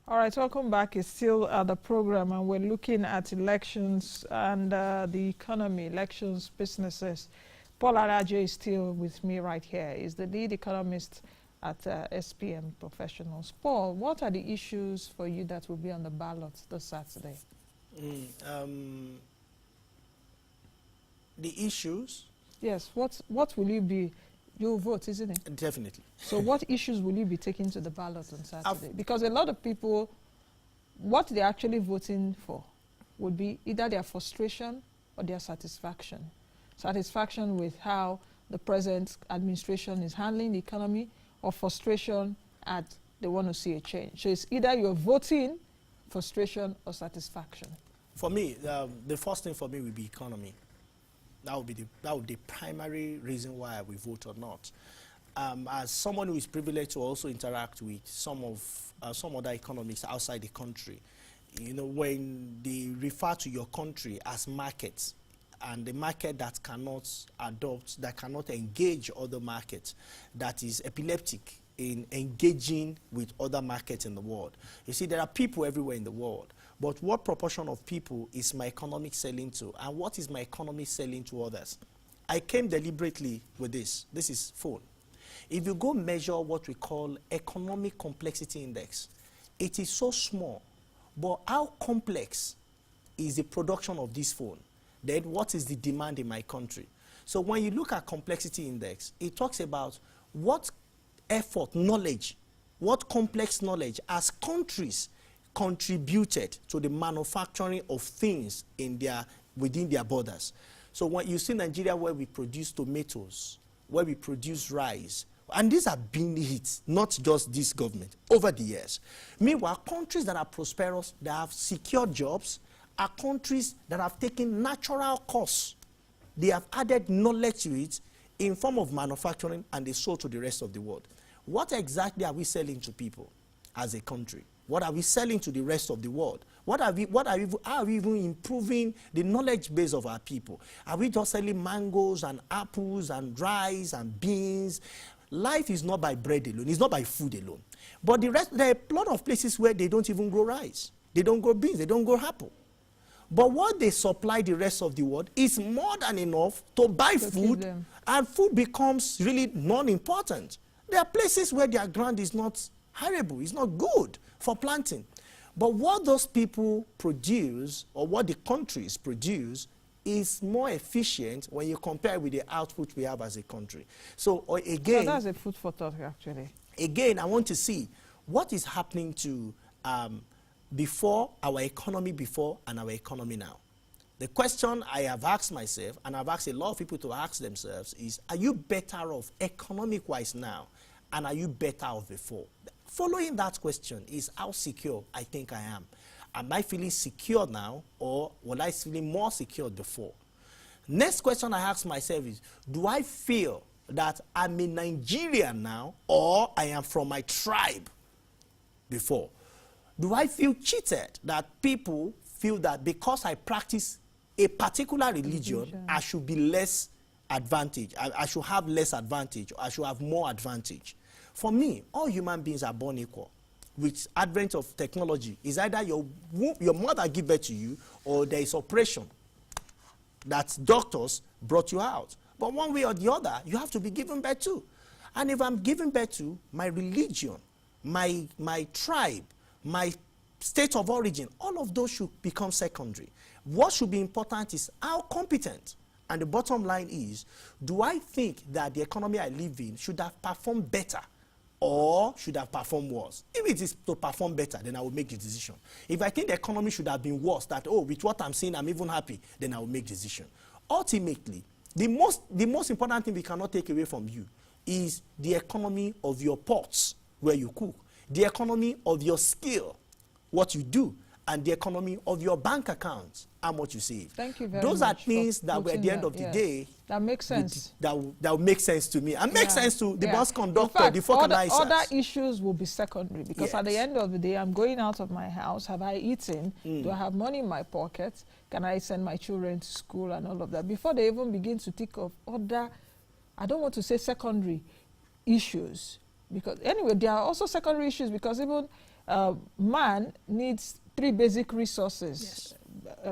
All right, welcome back. It's still the program, and we're looking at elections and the economy, elections, businesses. Paul Alaje is still with me right here. He's the lead economist at SPM Professionals. Paul, what are the issues for you that will be on the ballot this Saturday? The issues? Yes, what will you be? You'll vote, isn't it? Definitely. So what issues will you be taking to the ballot on Saturday? Because a lot of people, what they're actually voting for would be either their frustration or their satisfaction. Satisfaction with how the present administration is handling the economy, or frustration at they want to see a change. So it's either you're voting, frustration, or satisfaction. For me, the first thing for me would be economy. That would be the primary reason why we vote or not. As someone who is privileged to also interact with some other economists outside the country, you know, when they refer to your country as markets, and the market that cannot adopt, that cannot engage other markets, that is epileptic in engaging with other markets in the world. You see, there are people everywhere in the world. But what proportion of people is my economy selling to? And what is my economy selling to others? I came deliberately with this. This is phone. If you go measure what we call economic complexity index, it is so small. But how complex is the production of this phone? Then what is the demand in my country? So when you look at complexity index, it talks about what effort, knowledge, what complex knowledge as countries contributed to the manufacturing of things within their borders. So when you see Nigeria, where we produce tomatoes, where we produce rice, and these are being hits, not just this government, over the years. Meanwhile, countries that are prosperous, that have secured jobs, are countries that have taken natural costs. They have added knowledge to it in form of manufacturing, and they sold to the rest of the world. What exactly are we selling to people as a country? What are we selling to the rest of the world? How are we even improving the knowledge base of our people? Are we just selling mangoes and apples and rice and beans? Life is not by bread alone. It's not by food alone. But the rest, there are a lot of places where they don't even grow rice. They don't grow beans. They don't grow apple. But what they supply the rest of the world is more than enough to buy food, and food becomes really non-important. There are places where their ground is not arable, it's not good for planting. But what those people produce, or what the countries produce, is more efficient when you compare with the output we have as a country. So again, so that's a food for thought, actually. Again, I want to see what is happening to before our economy before and our economy now. The question I have asked myself, and I've asked a lot of people to ask themselves, is: are you better off economic-wise now, and are you better off before? Following that question is how secure I think I am. Am I feeling secure now, or was I feeling more secure before? Next question I ask myself is: do I feel that I'm a Nigerian now, or I am from my tribe before? Do I feel cheated, that people feel that because I practice a particular religion, I should be less advantage, I should have less advantage, or I should have more advantage? For me, all human beings are born equal. With advent of technology, is either your mother gave birth to you, or there is operation that doctors brought you out. But one way or the other, you have to be given birth to. And if I'm giving birth to, my religion, my tribe, my state of origin, all of those should become secondary. What should be important is how competent. And the bottom line is, do I think that the economy I live in should have performed better, or should have performed worse? If it is to perform better, then I will make the decision. If I think the economy should have been worse, that, oh, with what I'm seeing, I'm even happy, then I will make the decision. Ultimately, the most important thing we cannot take away from you is the economy of your pots where you cook, the economy of your skill, what you do, and the economy of your bank accounts and what you save. Thank you very Those much. Are things that at the end of the day, that makes sense. That will make sense to me, and makes sense to the bus conductor, fact, the vulcanizers. Other issues will be secondary, because at the end of the day, I'm going out of my house. Have I eaten? Do I have money in my pocket? Can I send my children to school and all of that? Before they even begin to think of other, I don't want to say secondary issues, because anyway, there are also secondary issues, because even man needs 3 basic resources: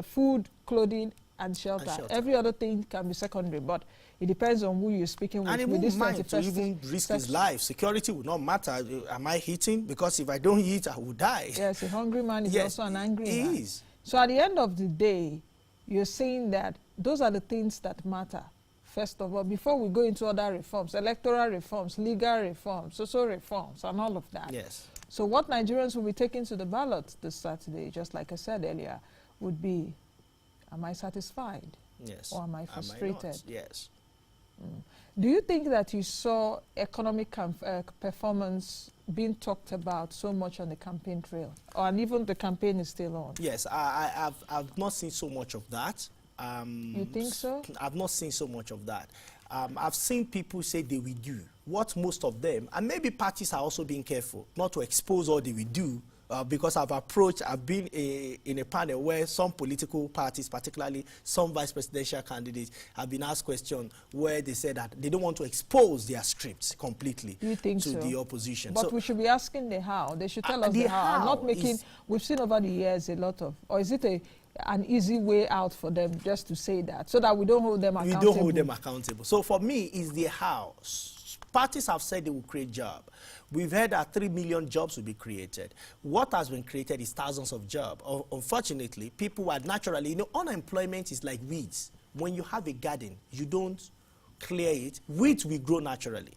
food, clothing, and shelter. Every other thing can be secondary, but it depends on who you're speaking with. And he won't mind to even risk his life. Security would not matter. Am I eating? Because if I don't eat, I will die. Yes, a hungry man is also an angry man. He is. So at the end of the day, you're saying that those are the things that matter, first of all, before we go into other reforms, electoral reforms, legal reforms, social reforms, and all of that. Yes. So what Nigerians will be taking to the ballot this Saturday, just like I said earlier, would be, am I satisfied? Yes. Or am I frustrated? Am I not? Yes. Do you think that you saw economic performance being talked about so much on the campaign trail, and even the campaign is still on? Yes, I've not seen so much of that. You think so? I've not seen so much of that. I've seen people say they will do what most of them, and maybe parties are also being careful not to expose all they will do. Because I've been in a panel where some political parties, particularly some vice presidential candidates, have been asked questions where they said that they don't want to expose their scripts completely to the opposition. But we should be asking the how. They should tell us the how. And not making, we've seen over the years a lot of, or is it an easy way out for them just to say that, so that we don't hold them accountable? We don't hold them accountable. So for me, it's the how. Parties have said they will create jobs. We've heard that 3 million jobs will be created. What has been created is thousands of jobs. Unfortunately, people are naturally, unemployment is like weeds. When you have a garden, you don't clear it, weeds will grow naturally.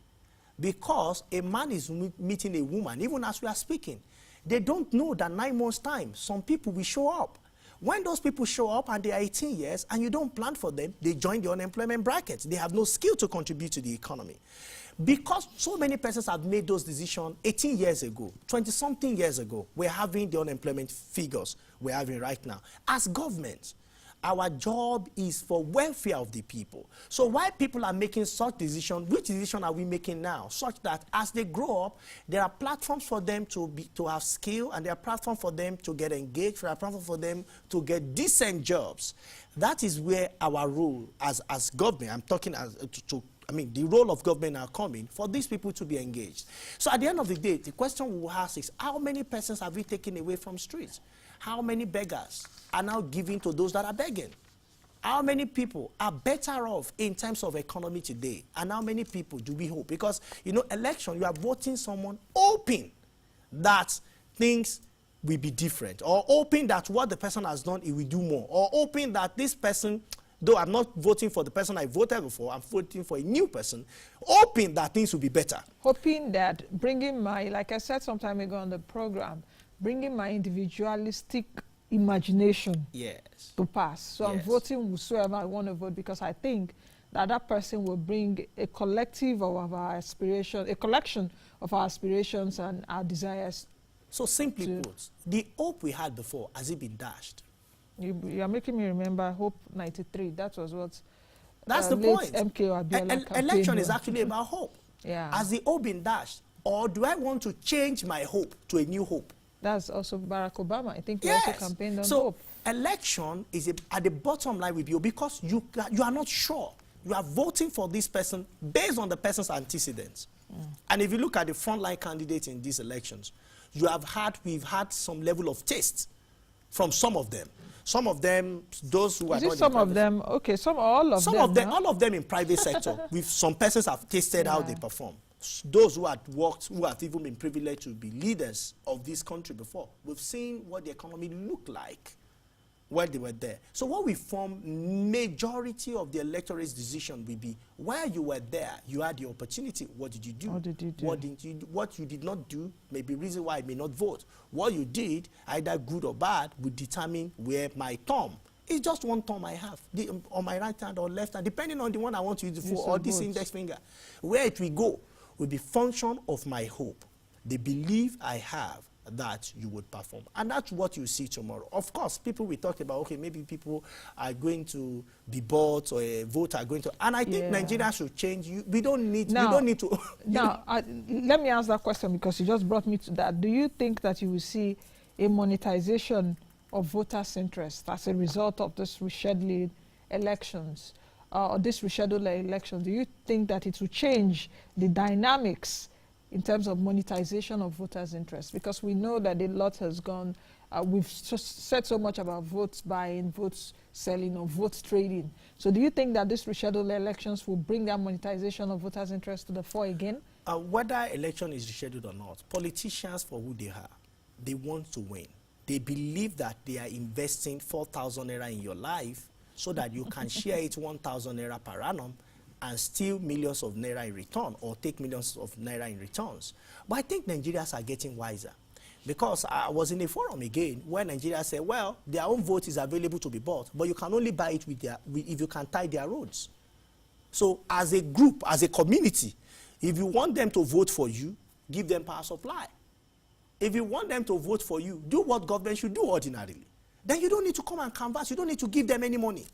Because a man is meeting a woman, even as we are speaking. They don't know that 9 months' time, some people will show up. When those people show up and they are 18 years and you don't plan for them, they join the unemployment bracket. They have no skill to contribute to the economy. Because so many persons have made those decisions 18 years ago, 20-something years ago, we're having the unemployment figures we're having right now. As government, our job is for welfare of the people. So why people are making such decisions, which decision are we making now? Such that as they grow up, there are platforms for them to have skill, and there are platforms for them to get engaged, there are platforms for them to get decent jobs. That is where our role as government, I'm talking as the role of government are coming for these people to be engaged. So at the end of the day, the question we will ask is, how many persons have we taken away from streets? How many beggars are now giving to those that are begging? How many people are better off in terms of economy today? And how many people do we hope? Because, election, you are voting someone hoping that things will be different, or hoping that what the person has done, he will do more, or hoping that this person, though I'm not voting for the person I voted before, I'm voting for a new person, hoping that things will be better. Hoping that bringing my, like I said some time ago on the program, bringing my individualistic imagination to pass. So I'm voting whosoever I want to vote, because I think that that person will bring a collective of our aspirations, a collection of our aspirations and our desires. So simply put, the hope we had before, has it been dashed? You are making me remember Hope 93. That was what. That's the point. MK Abiola election is actually about hope. Yeah. Has the hope been dashed, or do I want to change my hope to a new hope? That's also Barack Obama. I think he also campaigned on hope. So election is at the bottom line with you, because you are not sure. You are voting for this person based on the person's antecedents. And if you look at the frontline candidates in these elections, we've had some level of taste from some of them. Some of them, those who are not some of them, okay, all of them in private sector. Some persons have tasted how they perform. Those who have worked, who have even been privileged to be leaders of this country before, we've seen what the economy looked like while they were there. So what we form, majority of the electorate's decision will be, while you were there, you had the opportunity. What did you do? What did you do? What didn't you do? What you did not do may be reason why I may not vote. What you did, either good or bad, will determine where my thumb. It's just one thumb I have, on my right hand or left hand, depending on the one I want to use for, or this index finger. Where it will go will be function of my hope, the belief I have that you would perform. And that's what you see tomorrow. Of course, people will talk about, okay, maybe people are going to be bought, or a vote are going to, and I think Nigeria should change. We don't need to. Now, let me ask that question, because you just brought me to that. Do you think that you will see a monetization of voters' interest as a result of this rescheduled elections, or this rescheduled election? Do you think that it will change the dynamics in terms of monetization of voters' interest? Because we know that a lot has gone, we've just said so much about votes buying, votes selling, or votes trading. So do you think that these rescheduled elections will bring that monetization of voters' interest to the fore again? Whether election is rescheduled or not, politicians, for who they are, they want to win. They believe that they are investing 4,000 naira in your life so that you can share it 1,000 naira per annum and steal millions of naira in return, or take millions of naira in returns. But I think Nigerians are getting wiser, because I was in a forum again where Nigeria said, well, their own vote is available to be bought, but you can only buy it if you can tie their roads. So as a group, as a community, if you want them to vote for you, give them power supply. If you want them to vote for you, do what government should do ordinarily. Then you don't need to come and canvass. You don't need to give them any money.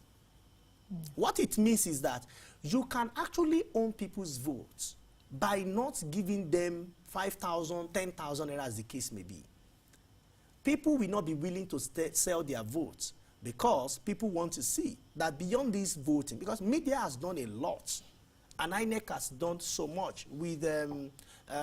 What it means is that you can actually own people's votes by not giving them 5,000, 10,000, as the case may be. People will not be willing to sell their votes, because people want to see that beyond this voting, because media has done a lot, and INEC has done so much with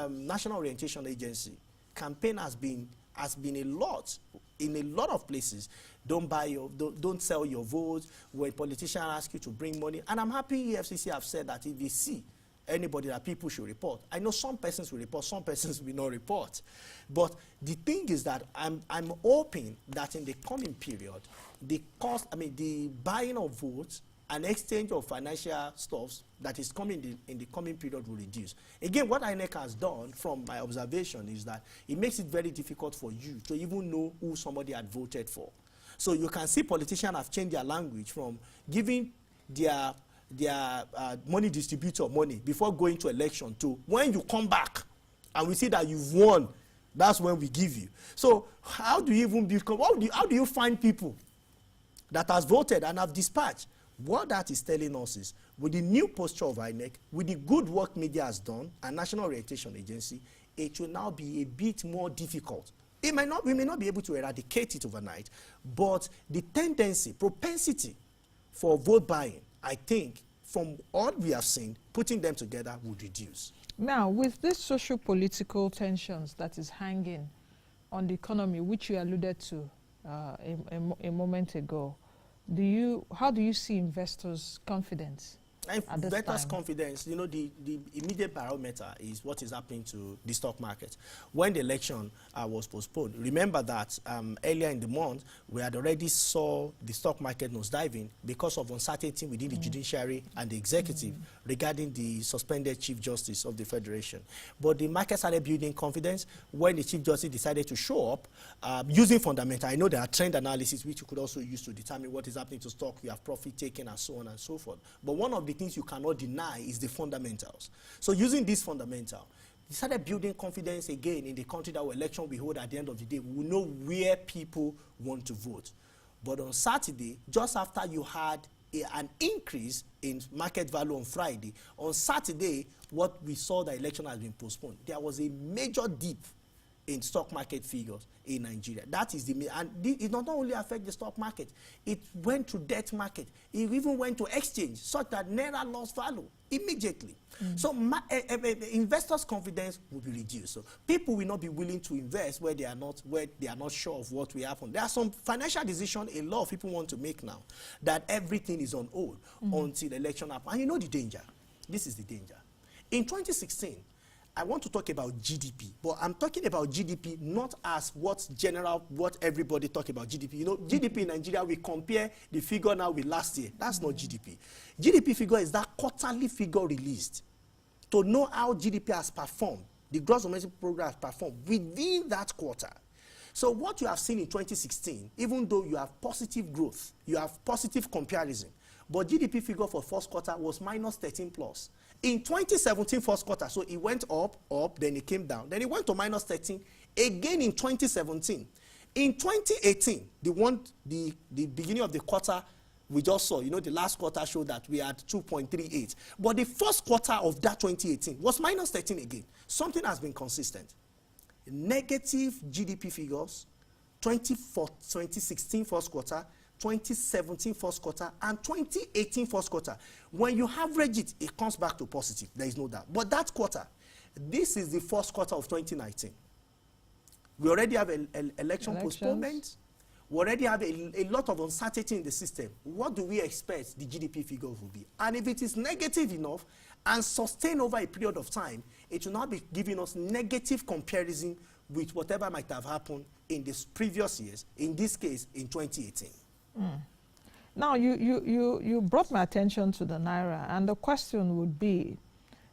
National Orientation Agency. Campaign has been a lot in a lot of places. Don't sell your votes when politicians ask you to bring money. And I'm happy EFCC have said that if they see anybody that people should report. I know some persons will report, some persons will not report. But the thing is that I'm hoping that in the coming period, the buying of votes and exchange of financial stuffs that is coming in the coming period will reduce. Again, what INEC has done, from my observation, is that it makes it very difficult for you to even know who somebody had voted for. So you can see politicians have changed their language from giving their money distributor money before going to election to, when you come back and we see that you've won, that's when we give you. So how do you even become, how do you find people that has voted and have dispatched? What that is telling us is, with the new posture of INEC, with the good work media has done, and National Orientation Agency, it will now be a bit more difficult. We may not be able to eradicate it overnight, but the tendency, propensity for vote buying, I think, from all we have seen, putting them together would reduce. Now, with this socio-political tensions that is hanging on the economy, which you alluded to a moment ago, how do you see investors' confidence? Investors' confidence, you know, the immediate barometer is what is happening to the stock market. When the election was postponed, remember that earlier in the month, we had already saw the stock market nosediving because of uncertainty within the judiciary and the executive regarding the suspended Chief Justice of the Federation. But the market started building confidence when the Chief Justice decided to show up using fundamental. I know there are trend analysis which you could also use to determine what is happening to stock, you have profit taken, and so on and so forth. But one of the things you cannot deny is the fundamentals. So using this fundamental, they started building confidence again in the country that election we hold at the end of the day. We will know where people want to vote. But on Saturday, just after you had an increase in market value on Friday, on Saturday, what we saw, the election has been postponed. There was a major dip in stock market figures in Nigeria. That is and it not only affect the stock market, it went to debt market. It even went to exchange, such that Naira lost value immediately. So investors' confidence will be reduced. So people will not be willing to invest where they are not sure of what will happen. There are some financial decisions a lot of people want to make now, that everything is on hold until the election happens. And you know the danger. This is the danger. In 2016, I want to talk about GDP, but I'm talking about GDP not as what everybody talk about GDP. You know, GDP in Nigeria, we compare the figure now with last year. That's not GDP. GDP figure is that quarterly figure released to know how GDP has performed, the gross domestic product has performed within that quarter. So what you have seen in 2016, even though you have positive growth, you have positive comparison, but GDP figure for first quarter was minus 13 plus. In 2017 first quarter, so it went up, then it came down. Then it went to minus 13, again in 2017. In 2018, the beginning of the quarter we just saw, you know, the last quarter showed that we had 2.38. But the first quarter of that 2018 was minus 13 again. Something has been consistent. Negative GDP figures, 2016 first quarter, 2017 first quarter, and 2018 first quarter. When you average it, it comes back to positive. There is no doubt. But that quarter, this is the first quarter of 2019. We already have election postponement. We already have a lot of uncertainty in the system. What do we expect the GDP figures will be? And if it is negative enough and sustained over a period of time, it will not be giving us negative comparison with whatever might have happened in the previous years, in this case, in 2018. Now, you brought my attention to the Naira, and the question would be,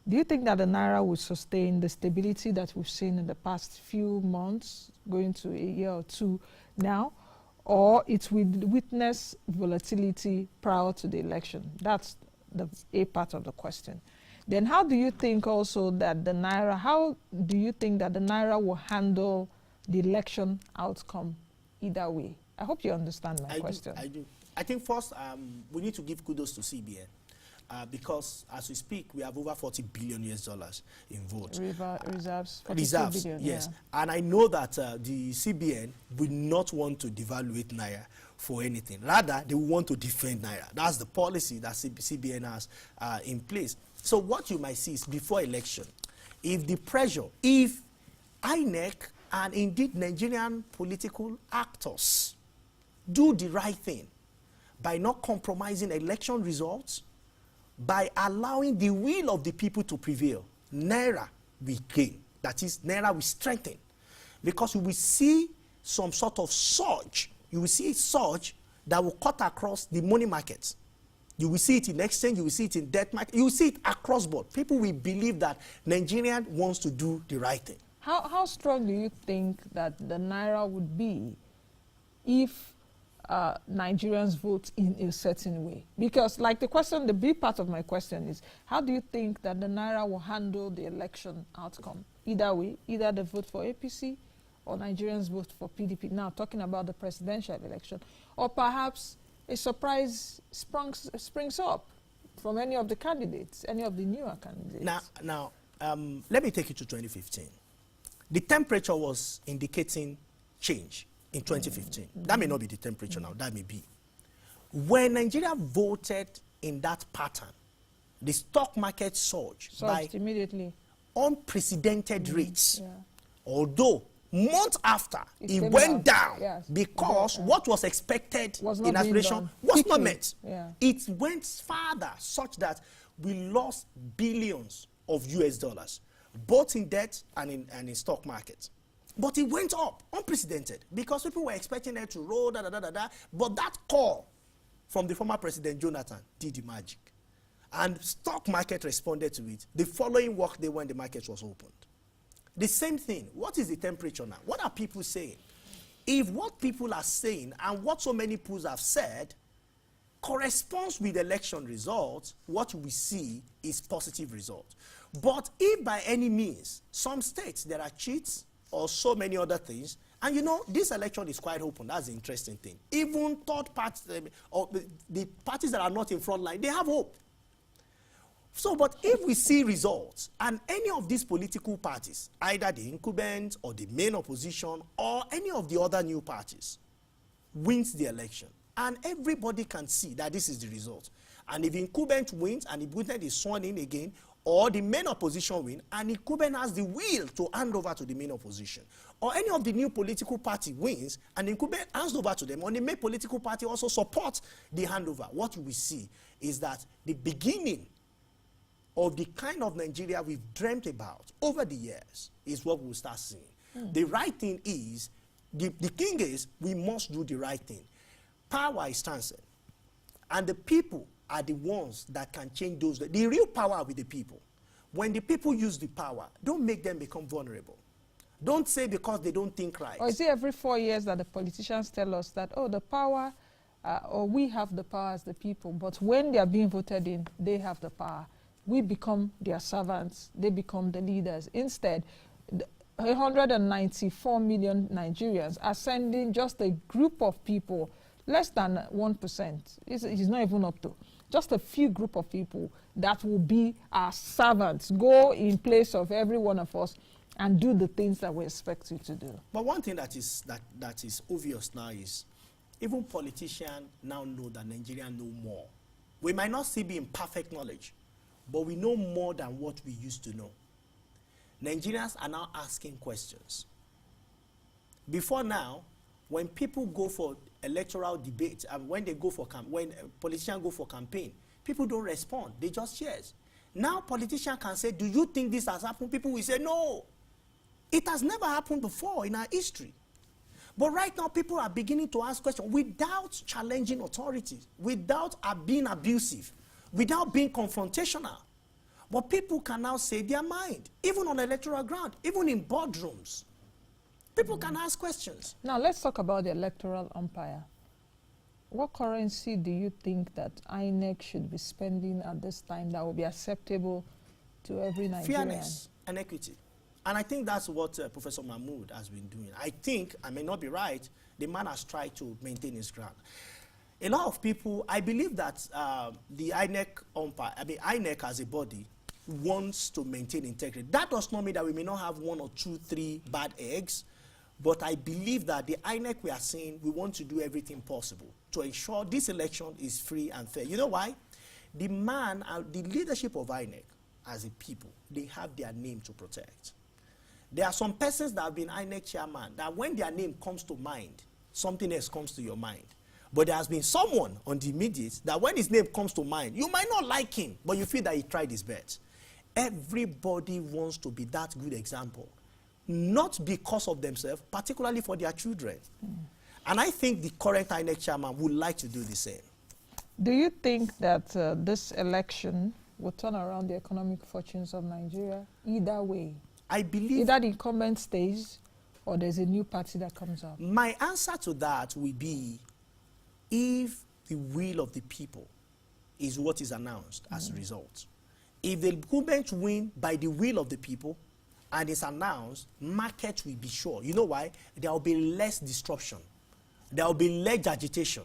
do you think that the Naira will sustain the stability that we've seen in the past few months, going to a year or two now, or it will witness volatility prior to the election? That's the A part of the question. Then how do you think also that the Naira, how do you think that the Naira will handle the election outcome either way? I hope you understand my question. I do. I think first we need to give kudos to CBN because as we speak, we have over $40 billion in votes. Reserves, reserves, billion, yes. Yeah. And I know that the CBN would not want to devaluate Naira for anything. Rather, they want to defend Naira. That's the policy that CBN has in place. So what you might see is before election, if the pressure, if INEC and indeed Nigerian political actors do the right thing by not compromising election results, by allowing the will of the people to prevail, Naira will gain. That is, Naira will strengthen. Because we will see some sort of surge. You will see a surge that will cut across the money markets. You will see it in exchange, you will see it in debt market, you will see it across board. People will believe that Nigerian wants to do the right thing. How strong do you think that the Naira would be if Nigerians vote in a certain way? Because like the question, the big part of my question is, how do you think that the Naira will handle the election outcome? Either way, either they vote for APC or Nigerians vote for PDP. Now talking about the presidential election, or perhaps a surprise springs up from any of the candidates, any of the newer candidates. Now, let me take you to 2015. The temperature was indicating change in 2015. That may not be the temperature now, that may be. When Nigeria voted in that pattern, the stock market surged by immediately unprecedented rates. Yeah. Although, months after, it went down, yes, because what was expected in aspiration was not met. Yeah. It went farther, such that we lost billions of US dollars, both in debt and in stock markets. But it went up, unprecedented, because people were expecting it to roll, but that call from the former President Jonathan did the magic. And stock market responded to it the following work day when the market was opened. The same thing. What is the temperature now? What are people saying? If what people are saying and what so many polls have said corresponds with election results, what we see is positive results. But if by any means, some states there are cheats or so many other things, and you know, this election is quite open. That's the interesting thing. Even third parties, or the parties that are not in front line, they have hope. So, but if we see results, and any of these political parties, either the incumbent or the main opposition or any of the other new parties, wins the election, and everybody can see that this is the result. And if incumbent wins and incumbent is sworn in again, or the main opposition win, and incumbent has the will to hand over to the main opposition, or any of the new political party wins, and incumbent hands over to them, or the main political party also supports the handover, what we see is that the beginning of the kind of Nigeria we've dreamt about over the years is what we'll start seeing. The right thing is, the thing is, we must do the right thing. Power is transient, and the people are the ones that can change those. The real power with the people. When the people use the power, don't make them become vulnerable. Don't say because they don't think right. Or is it every 4 years that the politicians tell us that, oh, the power, or we have the power as the people, but when they are being voted in, they have the power. We become their servants, they become the leaders. Instead, 194 million Nigerians are sending just a group of people, less than 1%. It's not even up to. Just a few group of people that will be our servants, go in place of every one of us and do the things that we expect you to do. But one thing that is obvious now is, even politicians now know that Nigerians know more. We might not still be in perfect knowledge, but we know more than what we used to know. Nigerians are now asking questions. Before now, when people go for electoral debate, and when politicians go for campaign, people don't respond. They just cheers. Now politicians can say, do you think this has happened? People will say, no. It has never happened before in our history. But right now, people are beginning to ask questions without challenging authorities, without being abusive, without being confrontational. But people can now say their mind, even on electoral ground, even in boardrooms. People can ask questions. Now, let's talk about the electoral umpire. What currency do you think that INEC should be spending at this time that will be acceptable to every Nigerian? Fairness and equity. And I think that's what Professor Mahmood has been doing. I think, I may not be right, the man has tried to maintain his ground. A lot of people, I believe that the INEC umpire, INEC as a body wants to maintain integrity. That does not mean that we may not have 1 or 2, 3 bad eggs, but I believe that the INEC we are seeing, we want to do everything possible to ensure this election is free and fair. You know why? The leadership of INEC as a people, they have their name to protect. There are some persons that have been INEC chairman that when their name comes to mind, something else comes to your mind. But there has been someone on the immediate that when his name comes to mind, you might not like him, but you feel that he tried his best. Everybody wants to be that good example, not because of themselves, particularly for their children. And I think the current INEC chairman would like to do the same. Do you think that this election will turn around the economic fortunes of Nigeria either way? I believe either the incumbent stays or there's a new party that comes up. My answer to that will be if the will of the people is what is announced as a result. If the incumbents win by the will of the people and it's announced, market will be sure. You know why? There will be less disruption. There will be less agitation.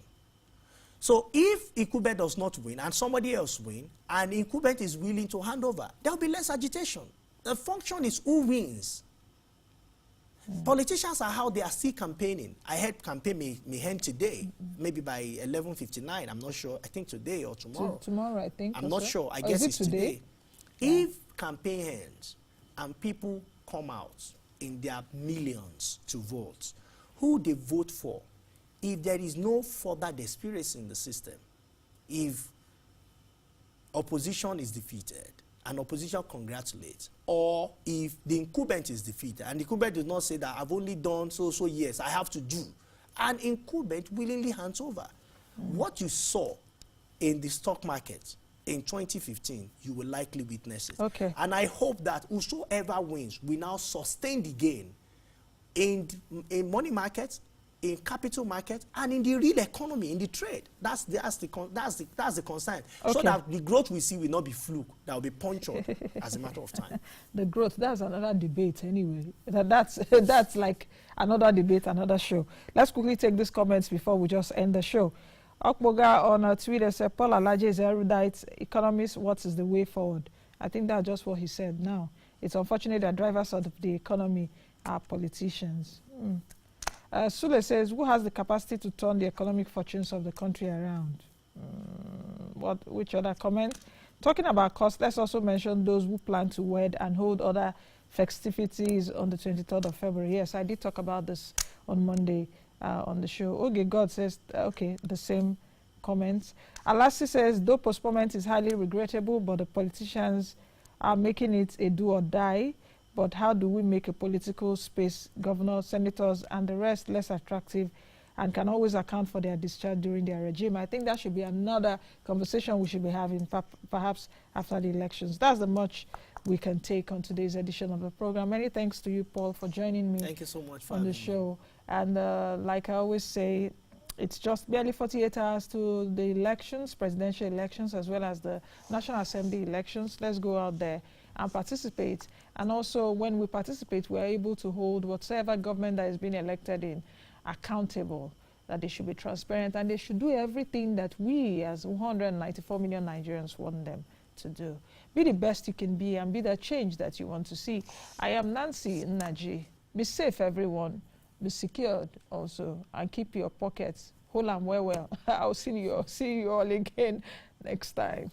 So if incumbent does not win and somebody else wins, and incumbent is willing to hand over, there will be less agitation. The function is who wins. Politicians are how they are still campaigning. I heard campaign may end today, maybe by 11:59. I'm not sure. I think today or tomorrow. Tomorrow, I think. I'm not sure. I guess it's today. Yeah. If campaign ends and people come out in their millions to vote, who they vote for, if there is no further desperation in the system, if opposition is defeated, and opposition congratulates, or if the incumbent is defeated, and the incumbent does not say that I've only done so yes, I have to do, and incumbent willingly hands over. What you saw in the stock market in 2015, you will likely witness it. Okay. And I hope that whosoever wins will now sustain the gain in money markets, in capital market, and in the real economy, in the trade. That's the concern. Okay. So that the growth we see will not be fluke, that will be punctured as a matter of time. The growth, that's another debate anyway. That's like another debate, another show. Let's quickly take these comments before we just end the show. Okboga on Twitter said, Paul Alaje is erudite economist. What is the way forward? I think that's just what he said now. It's unfortunate that drivers of the economy are politicians. Sule says, who has the capacity to turn the economic fortunes of the country around? Which other comment? Talking about cost, let's also mention those who plan to wed and hold other festivities on the 23rd of February. Yes, I did talk about this on Monday on the show. Okay, God says, okay, the same comments. Alaje says, though postponement is highly regrettable, but the politicians are making it a do or die. But how do we make a political space, governors, senators, and the rest less attractive and can always account for their discharge during their regime? I think that should be another conversation we should be having, perhaps after the elections. That's the much we can take on today's edition of the program. Many thanks to you, Paul, for joining me. Thank you so much for on the show. And like I always say, it's just barely 48 hours to the elections, presidential elections, as well as the National Assembly elections. Let's go out there and participate. And also, when we participate, we're able to hold whatever government that is being elected in accountable, that they should be transparent, and they should do everything that we, as 194 million Nigerians, want them to do. Be the best you can be and be the change that you want to see. I am Nancy Nnaji. Be safe, everyone. Be secured also, and keep your pockets whole and well. I'll see you all again next time.